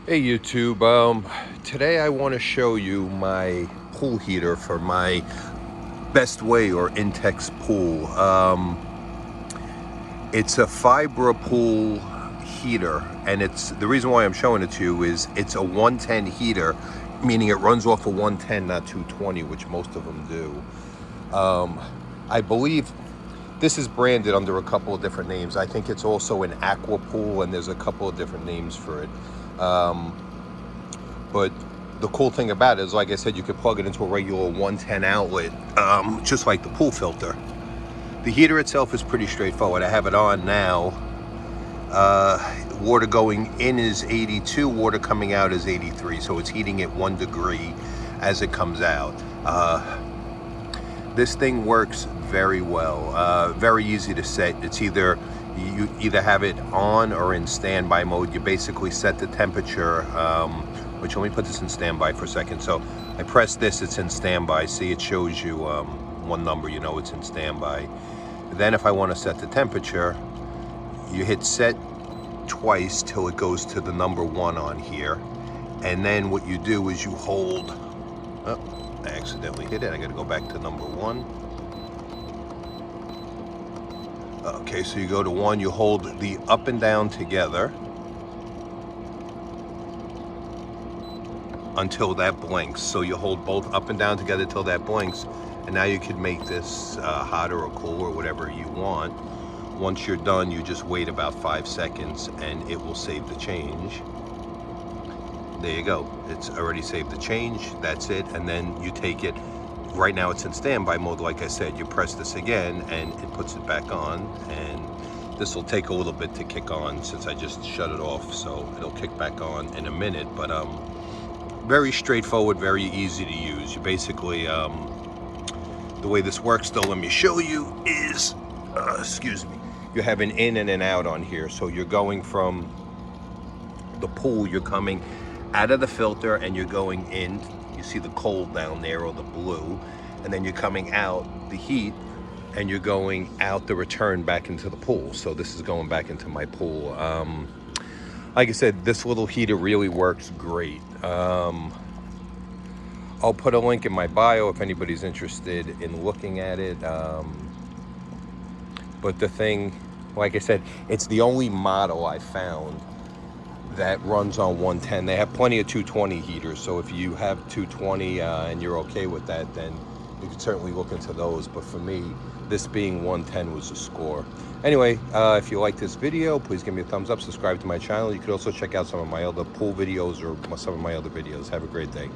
Hey YouTube, today I want to show you my pool heater for my Bestway or Intex pool. It's a Fibropool heater, and it's the reason why I'm showing it to you is it's a 110 heater, meaning it runs off a 110, not 220, which most of them do. I believe this is branded under a couple of different names. I think it's also an aqua pool, and there's a couple of different names for it. But the cool thing about it is, like I said, you could plug it into a regular 110 outlet, just like the pool filter. The heater itself is pretty straightforward. I have it on now. Water going in is 82, water coming out is 83, so it's heating at 1 degree as it comes out. This thing works very well, very easy to set. It's you either have it on or in standby mode. You basically set the temperature, which, let me put this in standby for a second. So I press this, it's in standby. See, it shows you one number, you know it's in standby. Then if I want to set the temperature, you hit set twice till it goes to the number 1 on here. And then what you do is you hold, oh, I accidentally hit it. I got to go back to number 1. Okay, so you go to 1, you hold the up and down together until that blinks. So you hold both up and down together till that blinks, and now you can make this hotter or cooler, whatever you want. Once you're done, you just wait about 5 seconds and it will save the change. There you go, it's already saved the change. That's it. And then you take it, right now it's in standby mode, like I said. You press this again and it puts it back on, and this will take a little bit to kick on since I just shut it off, so it'll kick back on in a minute. But very straightforward, very easy to use. You basically, the way this works, though, let me show you, is, excuse me, you have an in and an out on here. So you're going from the pool, you're coming out of the filter and you're going in. You see the cold down there, or the blue, and then you're coming out the heat and you're going out the return back into the pool. So this is going back into my pool. Like I said, this little heater really works great. I'll put a link in my bio if anybody's interested in looking at it. But the thing, like I said, it's the only model I found that runs on 110. They have plenty of 220 heaters, so if you have 220 and you're okay with that, then you can certainly look into those. But for me, this being 110 was a score. Anyway, if you like this video, please give me a thumbs up, subscribe to my channel. You could also check out some of my other pool videos or some of my other videos. Have a great day.